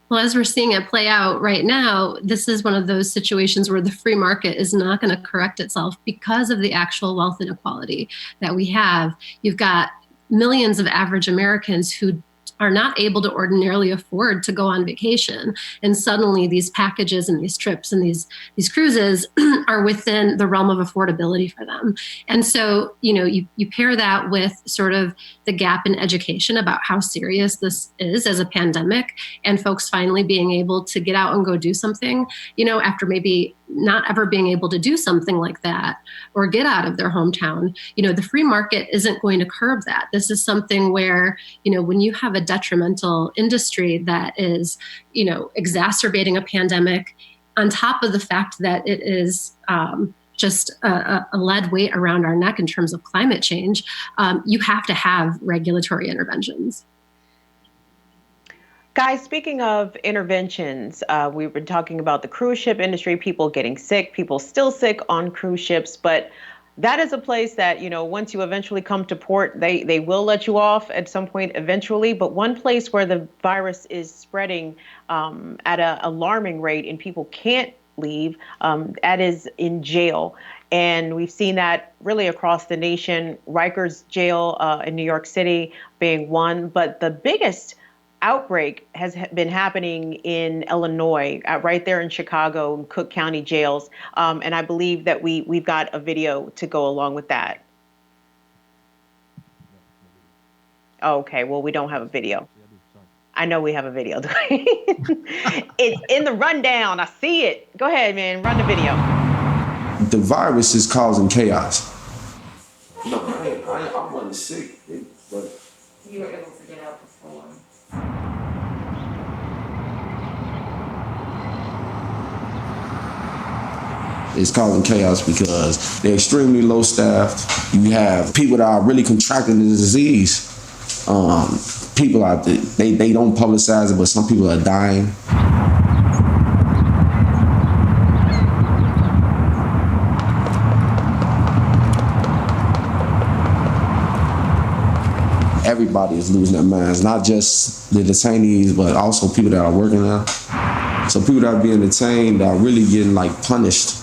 S2: Well, as we're seeing it play out right now, this is one of those situations where the free market is not going to correct itself because of the actual wealth inequality that we have. You've got millions of average Americans who are not able to ordinarily afford to go on vacation. And suddenly these packages and these trips and these cruises are within the realm of affordability for them. And so, you pair that with sort of the gap in education about how serious this is as a pandemic, and folks finally being able to get out and go do something, after maybe not ever being able to do something like that or get out of their hometown. The free market isn't going to curb that. This is something where, when you have a detrimental industry that is, exacerbating a pandemic on top of the fact that it is just a lead weight around our neck in terms of climate change, you have to have regulatory interventions.
S1: Guys, speaking of interventions, we've been talking about the cruise ship industry, people getting sick, people still sick on cruise ships, but that is a place that, once you eventually come to port, they will let you off at some point eventually. But one place where the virus is spreading at an alarming rate and people can't leave, that is in jail. And we've seen that really across the nation. Rikers Jail in New York City being one, but the biggest outbreak has been happening in Illinois, right there in Chicago, Cook County jails. And I believe that we've got a video to go along with that. Okay, well, we don't have a video. I know we have a video. It's in the rundown. I see it. Go ahead, man. Run the video.
S8: The virus is causing chaos.
S9: No, I wasn't sick, but
S10: you were able to get out before.
S8: It's causing chaos because they're extremely low staffed. You have people that are really contracting the disease. People are they don't publicize it, but some people are dying. Everybody is losing their minds, not just the detainees, but also people that are working there. So people that are being detained are really getting punished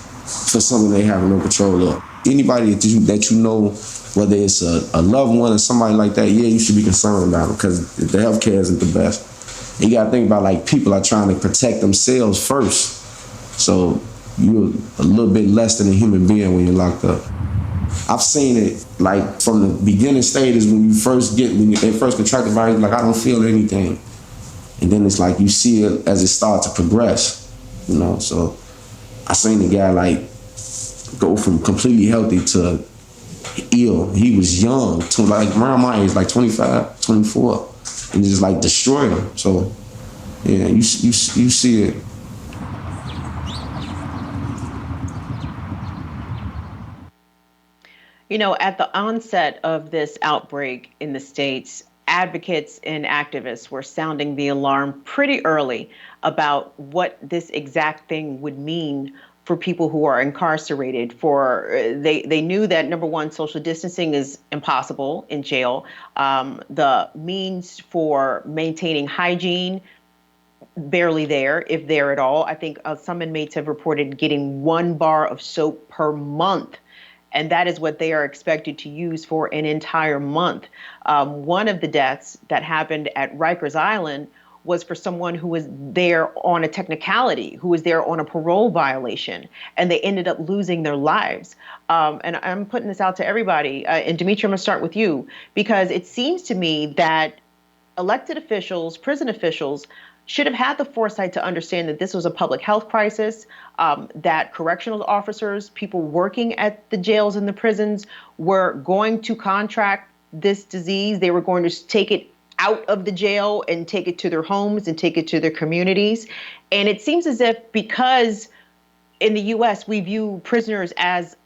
S8: for something they have no control of. Anybody that you know, whether it's a loved one or somebody like that, yeah, you should be concerned about it because the healthcare isn't the best. And you got to think about people are trying to protect themselves first. So you're a little bit less than a human being when you're locked up. I've seen it from the beginning stages when they first contract the virus, I don't feel anything. And then it's you see it as it starts to progress, So I seen the guy go from completely healthy to ill. He was young, to around my age, 25, 24, and just destroyed him. So yeah, you see it.
S1: At the onset of this outbreak in the States, advocates and activists were sounding the alarm pretty early about what this exact thing would mean for people who are incarcerated. They knew that, number one, social distancing is impossible in jail. The means for maintaining hygiene, barely there, if there at all. I think some inmates have reported getting 1 bar of soap per month. And that is what they are expected to use for an entire month. One of the deaths that happened at Rikers Island was for someone who was there on a technicality, who was there on a parole violation, and they ended up losing their lives. And I'm putting this out to everybody. And Dimitri, I'm gonna start with you, because it seems to me that elected officials, prison officials, should have had the foresight to understand that this was a public health crisis, that correctional officers, people working at the jails and the prisons were going to contract this disease. They were going to take it out of the jail and take it to their homes and take it to their communities. And it seems as if, because in the US we view prisoners as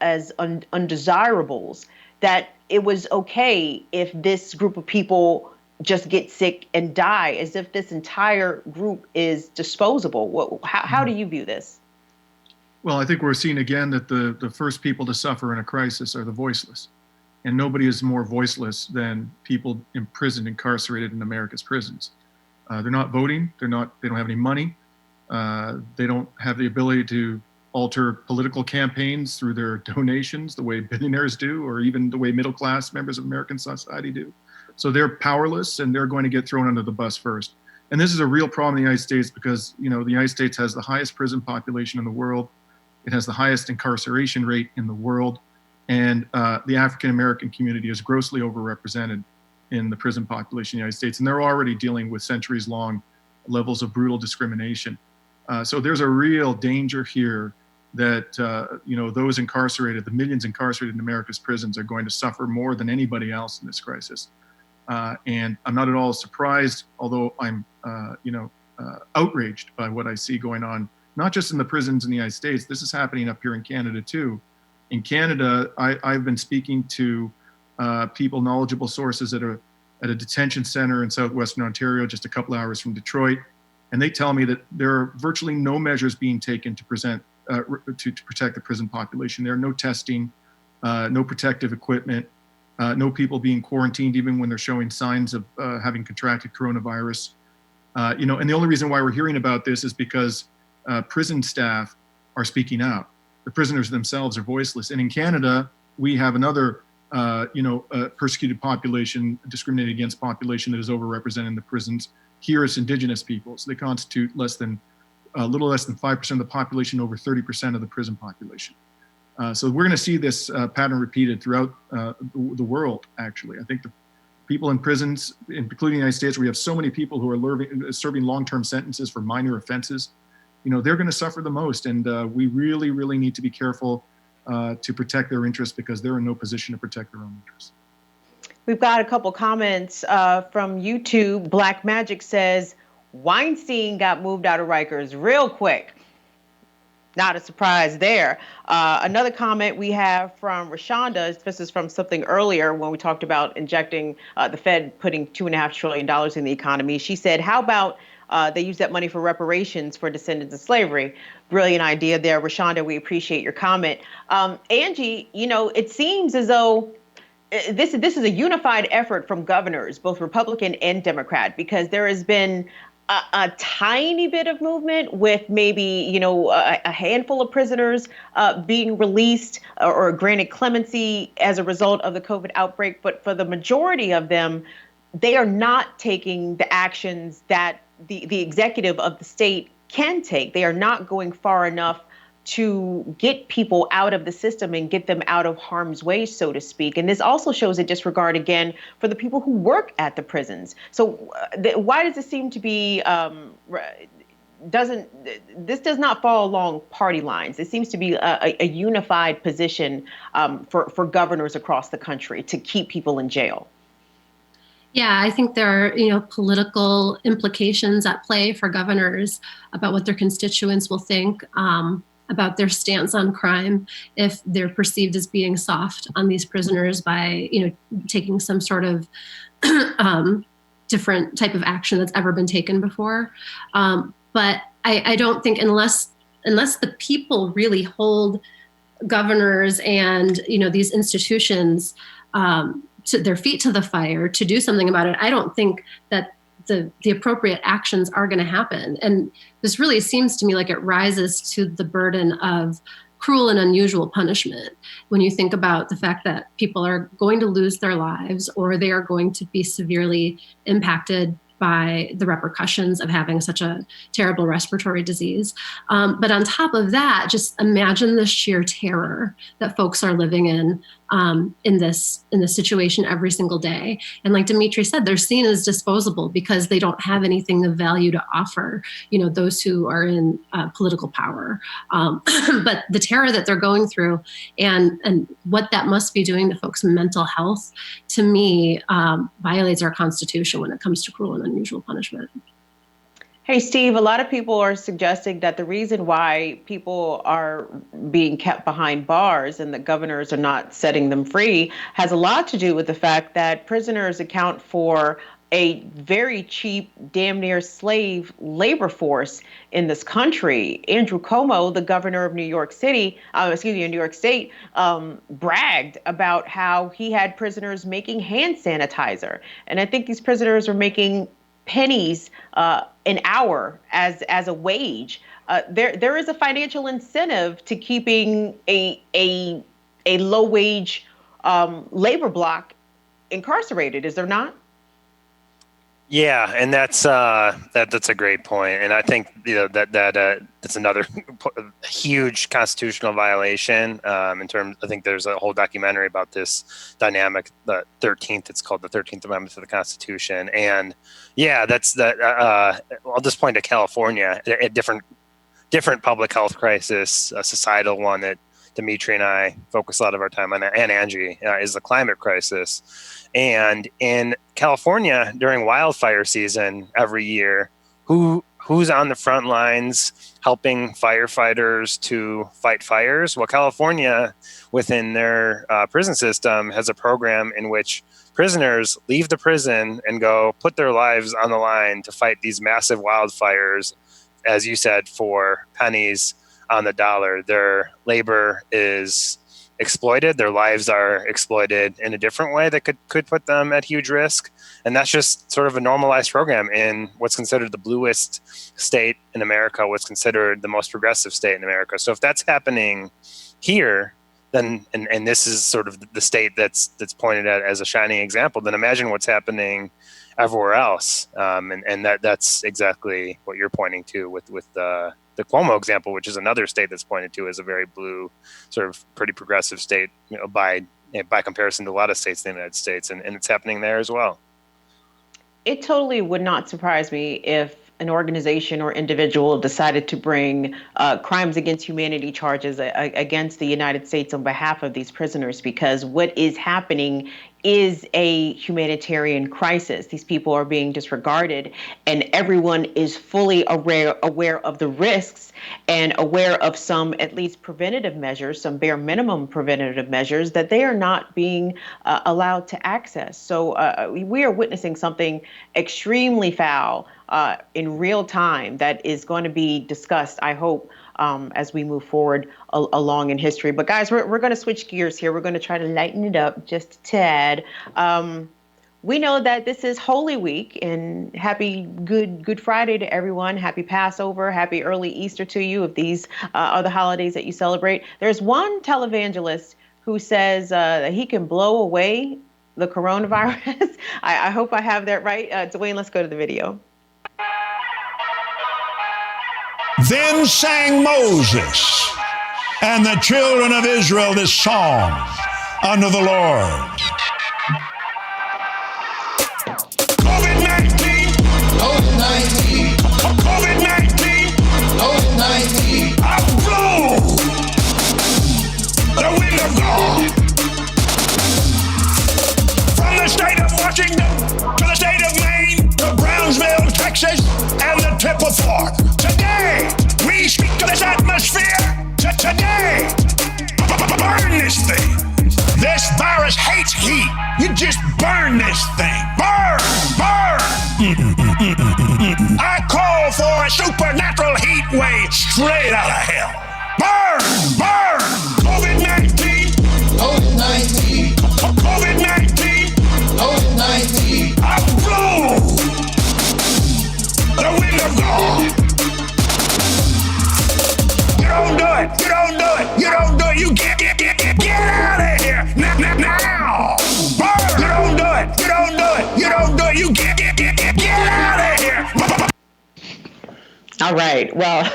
S1: undesirables, that it was okay if this group of people just get sick and die, as if this entire group is disposable. How do you view this?
S4: Well, I think we're seeing again that the first people to suffer in a crisis are the voiceless. And nobody is more voiceless than people imprisoned, incarcerated in America's prisons. They're not voting. They don't have any money. They don't have the ability to alter political campaigns through their donations the way billionaires do, or even the way middle-class members of American society do. So they're powerless, and they're going to get thrown under the bus first. And this is a real problem in the United States because, the United States has the highest prison population in the world. It has the highest incarceration rate in the world. And the African-American community is grossly overrepresented in the prison population in the United States. And they're already dealing with centuries-long levels of brutal discrimination. So there's a real danger here that, those incarcerated, the millions incarcerated in America's prisons, are going to suffer more than anybody else in this crisis. And I'm not at all surprised, although I'm, outraged by what I see going on, not just in the prisons in the United States. This is happening up here in Canada too. In Canada, I've been speaking to people, knowledgeable sources at a detention center in southwestern Ontario, just a couple hours from Detroit, and they tell me that there are virtually no measures being taken to protect the prison population. There are no testing, no protective equipment, no people being quarantined even when they're showing signs of having contracted coronavirus. And the only reason why we're hearing about this is because prison staff are speaking out. The prisoners themselves are voiceless. And in Canada, we have another, persecuted population, discriminated against population that is overrepresented in the prisons. Here it's Indigenous peoples. They constitute a little less than 5% of the population, over 30% of the prison population. So we're going to see this pattern repeated throughout the world, actually. I think the people in prisons, including the United States, where we have so many people who are serving long-term sentences for minor offenses, they're going to suffer the most. And we really, really need to be careful to protect their interests, because they're in no position to protect their own interests.
S1: We've got a couple comments from YouTube. Black Magic says, Weinstein got moved out of Rikers real quick. Not a surprise there. Another comment we have from Rashonda, this is from something earlier when we talked about injecting the Fed putting $2.5 trillion in the economy. She said, how about they use that money for reparations for descendants of slavery? Brilliant idea there, Rashonda. We appreciate your comment. Angie, it seems as though this is a unified effort from governors, both Republican and Democrat, because there has been a tiny bit of movement with maybe, a handful of prisoners being released or granted clemency as a result of the COVID outbreak. But for the majority of them, they are not taking the actions that the executive of the state can take. They are not going far enough to get people out of the system and get them out of harm's way, so to speak. And this also shows a disregard, again, for the people who work at the prisons. So why does it seem to be, this does not fall along party lines? It seems to be a unified position for governors across the country to keep people in jail.
S2: Yeah, I think there are, political implications at play for governors about what their constituents will think about their stance on crime if they're perceived as being soft on these prisoners by, taking some sort of different type of action that's ever been taken before. But I don't think unless the people really hold governors and, these institutions to their feet to the fire to do something about it, I don't think that the appropriate actions are going to happen. And this really seems to me like it rises to the burden of cruel and unusual punishment when you think about the fact that people are going to lose their lives or they are going to be severely impacted by the repercussions of having such a terrible respiratory disease. But on top of that, just imagine the sheer terror that folks are living in this situation every single day. And like Dimitri said, they're seen as disposable because they don't have anything of value to offer, those who are in political power. But the terror that they're going through and what that must be doing to folks' mental health, to me, violates our Constitution when it comes to cruel and unusual punishment.
S1: Hey, Steve, a lot of people are suggesting that the reason why people are being kept behind bars and the governors are not setting them free has a lot to do with the fact that prisoners account for a very cheap, damn near slave labor force in this country. Andrew Cuomo, the governor of New York City, New York State, bragged about how he had prisoners making hand sanitizer. And I think these prisoners were making pennies an hour as a wage. There is a financial incentive to keeping a low wage labor bloc incarcerated, is there not?
S3: Yeah, and that's a great point, and I think that's another huge constitutional violation. In terms, I think there's a whole documentary about this dynamic. The 13th, it's called the 13th Amendment to the Constitution, and yeah, that's that. I'll just point to California, a different public health crisis, a societal one that Dimitri and I focus a lot of our time on, and Angie, is the climate crisis. And in California during wildfire season every year, who's on the front lines helping firefighters to fight fires? Well, California, within their prison system, has a program in which prisoners leave the prison and go put their lives on the line to fight these massive wildfires, as you said, for pennies on the dollar. Their labor is exploited. Their lives are exploited in a different way that could put them at huge risk. And that's just sort of a normalized program in what's considered the bluest state in America, what's considered the most progressive state in America. So if that's happening here, then and this is sort of the state that's pointed at as a shining example, then imagine what's happening everywhere else. And that's exactly what you're pointing to with the Cuomo example, which is another state that's pointed to as a very blue, sort of pretty progressive state, by comparison to a lot of states in the United States, and it's happening there as well.
S1: It totally would not surprise me if an organization or individual decided to bring crimes against humanity charges against the United States on behalf of these prisoners, because what is happening is a humanitarian crisis. These people are being disregarded, and everyone is fully aware of the risks and aware of some, at least, preventative measures, some bare minimum preventative measures that they are not being allowed to access. So we are witnessing something extremely foul in real time that is going to be discussed, I hope, as we move forward along in history. But guys, we're going to switch gears here. We're going to try to lighten it up just a tad. We know that this is Holy Week, and happy Good Friday to everyone. Happy Passover, happy early Easter to you if these are the holidays that you celebrate. There's one televangelist who says that he can blow away the coronavirus. I hope I have that right. Dwayne, let's go to the video.
S11: Then sang Moses and the children of Israel this song unto the Lord. COVID-19, COVID-19, COVID-19, COVID-19, I blow the wind of God from the state of Washington to the state of Maine to Brownsville, Texas, and the Triple Fork. Today, we speak to this atmosphere. Today, burn this thing. This virus hates heat. You just burn this thing. Burn, burn. I call for a supernatural heat wave straight out of hell. Burn, burn. COVID-19, COVID-19, COVID-19, COVID-19. I blow the wind of God. You don't do it. You don't do it. You don't do it. You get out of here now. Burn. You don't do it. You don't do it. You don't do it. You get out of here.
S1: All right. Well,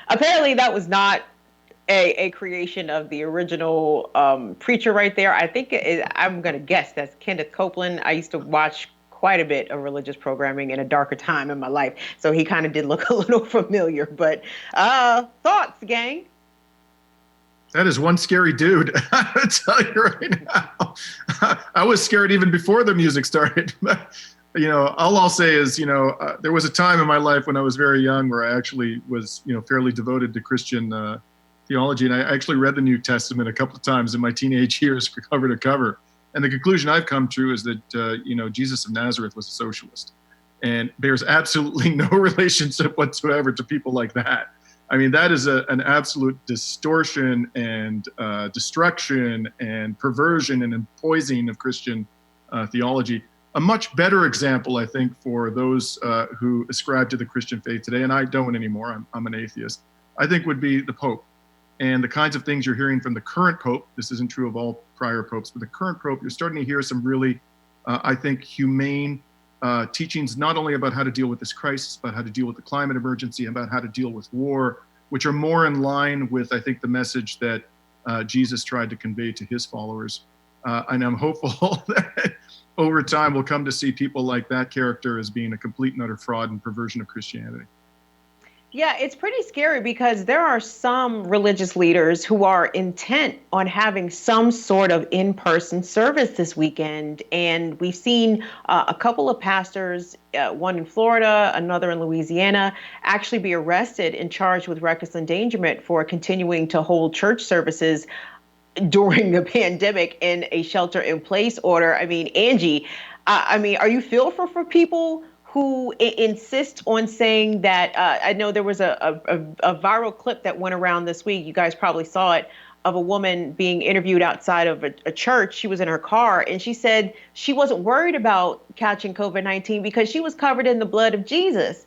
S1: apparently that was not a creation of the original preacher right there. I think I'm going to guess that's Kenneth Copeland. I used to watch quite a bit of religious programming in a darker time in my life, so he kind of did look a little familiar. But thoughts, gang?
S4: That is one scary dude. I'll tell you right now. I was scared even before the music started. You know, all I'll say is, there was a time in my life when I was very young where I actually was, fairly devoted to Christian theology, and I actually read the New Testament a couple of times in my teenage years, cover to cover. And the conclusion I've come to is that, Jesus of Nazareth was a socialist and bears absolutely no relationship whatsoever to people like that. I mean, that is an absolute distortion and destruction and perversion and poisoning of Christian theology. A much better example, I think, for those who ascribe to the Christian faith today, and I don't anymore, I'm an atheist, I think would be the Pope. And the kinds of things you're hearing from the current Pope, this isn't true of all prior popes, but the current Pope, you're starting to hear some really, I think, humane teachings, not only about how to deal with this crisis, but how to deal with the climate emergency, about how to deal with war, which are more in line with, I think, the message that Jesus tried to convey to his followers. And I'm hopeful that over time we'll come to see people like that character as being a complete and utter fraud and perversion of Christianity.
S1: Yeah, it's pretty scary because there are some religious leaders who are intent on having some sort of in-person service this weekend. And we've seen a couple of pastors, one in Florida, another in Louisiana, actually be arrested and charged with reckless endangerment for continuing to hold church services during the pandemic in a shelter-in-place order. I mean, Angie, are you fearful for people who insist on saying that? I know there was a viral clip that went around this week. You guys probably saw it, of a woman being interviewed outside of a church. She was in her car and she said she wasn't worried about catching COVID-19 because she was covered in the blood of Jesus.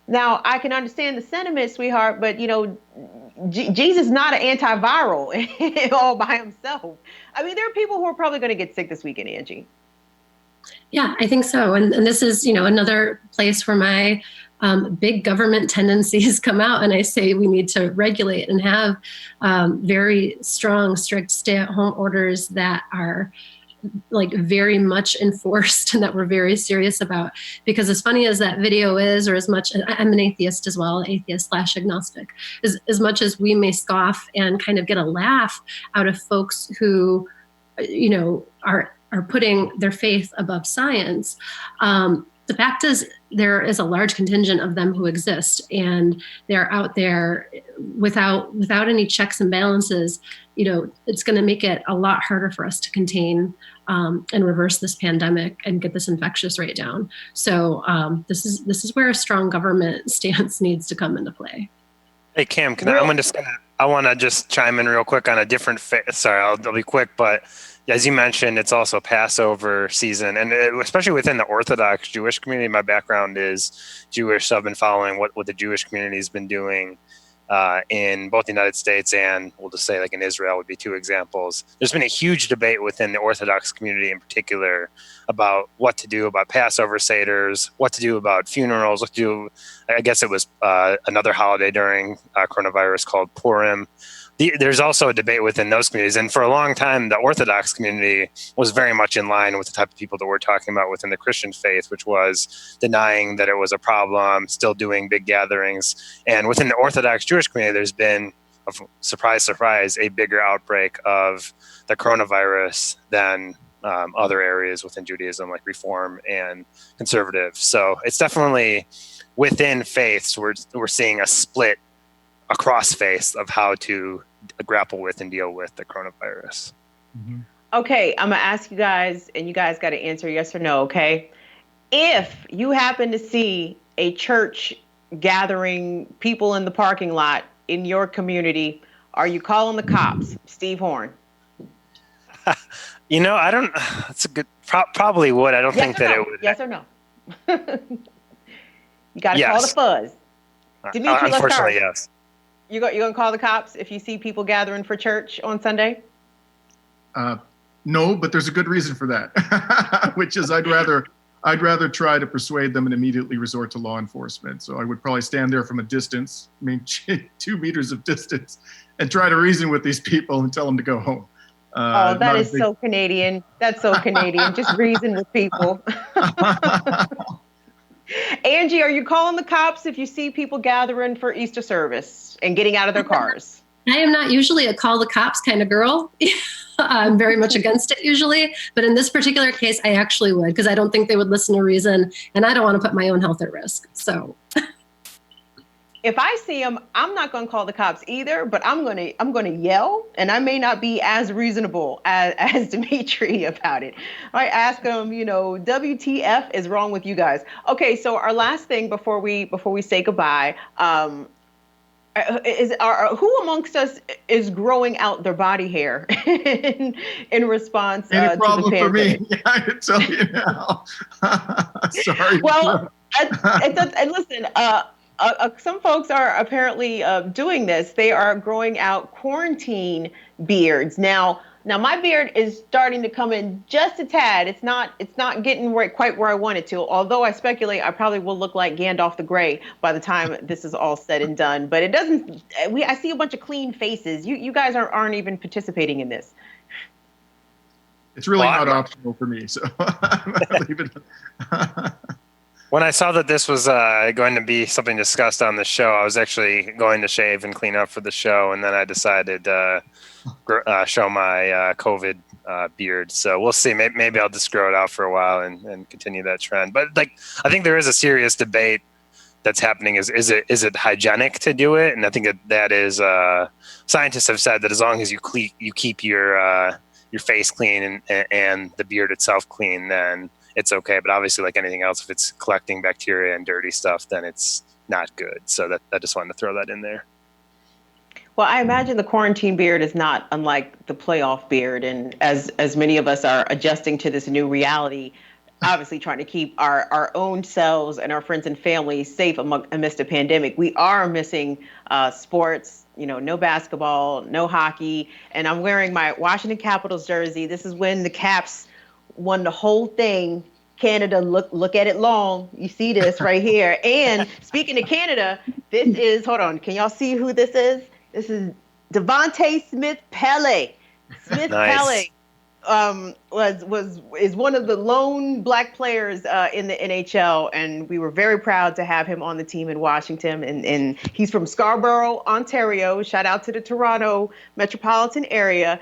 S1: Now, I can understand the sentiment, sweetheart, but Jesus is not an antiviral all by himself. I mean, there are people who are probably going to get sick this weekend, Angie.
S2: Yeah, I think so. And this is, another place where my big government tendencies come out. And I say we need to regulate and have very strong, strict stay-at-home orders that are like very much enforced and that we're very serious about. Because as funny as that video is, or as much, I'm an atheist as well, atheist/agnostic, as much as we may scoff and kind of get a laugh out of folks who, are putting their faith above science. The fact is, there is a large contingent of them who exist, and they're out there without any checks and balances. It's going to make it a lot harder for us to contain and reverse this pandemic and get this infectious rate down. So this is where a strong government stance needs to come into play.
S3: Hey Cam, I want to just chime in real quick on a different. Sorry, I'll be quick, but as you mentioned, it's also Passover season, and especially within the Orthodox Jewish community. My background is Jewish, so I've been following what the Jewish community has been doing in both the United States and we'll just say like in Israel would be two examples. There's been a huge debate within the Orthodox community in particular about what to do about Passover Seders, what to do about funerals, what to do. I guess it was another holiday during coronavirus called Purim. There's also a debate within those communities. And for a long time, the Orthodox community was very much in line with the type of people that we're talking about within the Christian faith, which was denying that it was a problem, still doing big gatherings. And within the Orthodox Jewish community, there's been, surprise, surprise, a bigger outbreak of the coronavirus than other areas within Judaism, like Reform and Conservative. So it's definitely within faiths, we're seeing a split across faiths of how to grapple with and deal with the coronavirus.
S1: Mm-hmm. Okay, I'm gonna ask you guys, and you guys got to answer yes or no, okay? If you happen to see a church gathering people in the parking lot in your community, are you calling the cops? Steve Horn.
S3: I don't, that's a good, probably would. I don't think that it would.
S1: Yes or no? You got to call the fuzz. Dimitri
S3: unfortunately,
S1: Lascaris.
S3: Yes.
S1: You gonna call the cops if you see people gathering for church on Sunday?
S4: No, but there's a good reason for that, which is I'd rather try to persuade them and immediately resort to law enforcement. So I would probably stand there from a distance, 2 meters of distance, and try to reason with these people and tell them to go home.
S1: That is so Canadian. That's so Canadian. Just reason with people. Angie, are you calling the cops if you see people gathering for Easter service and getting out of their cars?
S2: I am not usually a call the cops kind of girl. I'm very much against it usually. But in this particular case, I actually would, because I don't think they would listen to reason. And I don't want to put my own health at risk. So.
S1: if I see him, I'm not going to call the cops either, but I'm going to yell, and I may not be as reasonable as Dimitri about it. I ask him, WTF is wrong with you guys? Okay, so our last thing before we say goodbye, who amongst us is growing out their body hair in response to the pandemic?
S4: Any problem for me? I can tell you now. Sorry.
S1: Well, and listen, some folks are apparently doing this. They are growing out quarantine beards. Now my beard is starting to come in just a tad. It's not getting quite where I want it to. Although I speculate I probably will look like Gandalf the Grey by the time this is all said and done. But it doesn't. I see a bunch of clean faces. You guys aren't even participating in this.
S4: It's really not optional for me, so I'm gonna leave it.
S3: When I saw that this was going to be something discussed on the show, I was actually going to shave and clean up for the show, and then I decided to show my COVID beard. So we'll see. Maybe I'll just grow it out for a while and continue that trend. But I think there is a serious debate that's happening. Is it hygienic to do it? And I think that is scientists have said that as long as you keep your face clean and the beard itself clean, then it's okay. But obviously, like anything else, if it's collecting bacteria and dirty stuff, then it's not good. So I just wanted to throw that in there.
S1: Well, I imagine the quarantine beard is not unlike the playoff beard. And as many of us are adjusting to this new reality, obviously trying to keep our own selves and our friends and family safe amidst a pandemic, we are missing sports. No basketball, no hockey. And I'm wearing my Washington Capitals jersey. This is when the Caps won the whole thing. Canada, look at it long. You see this right here. And speaking of Canada, this is, hold on, can y'all see who this is? This is Devontae Smith-Pelly. Smith-Pelly is one of the lone black players in the NHL, and we were very proud to have him on the team in Washington. And he's from Scarborough, Ontario. Shout out to the Toronto metropolitan area.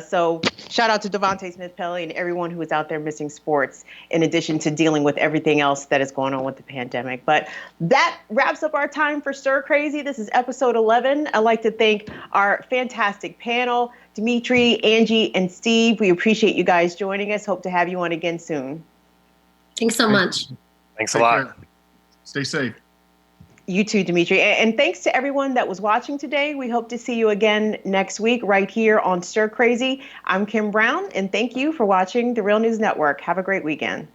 S1: So shout out to Devontae Smith-Pelly and everyone who is out there missing sports, in addition to dealing with everything else that is going on with the pandemic. But that wraps up our time for Stir Crazy. This is episode 11. I'd like to thank our fantastic panel, Dimitri, Angie, and Steve. We appreciate you guys joining us. Hope to have you on again soon.
S2: Thanks so much.
S3: Thanks a lot.
S4: Stay safe.
S1: You too, Dimitri. And thanks to everyone that was watching today. We hope to see you again next week right here on Stir Crazy. I'm Kim Brown, and thank you for watching The Real News Network. Have a great weekend.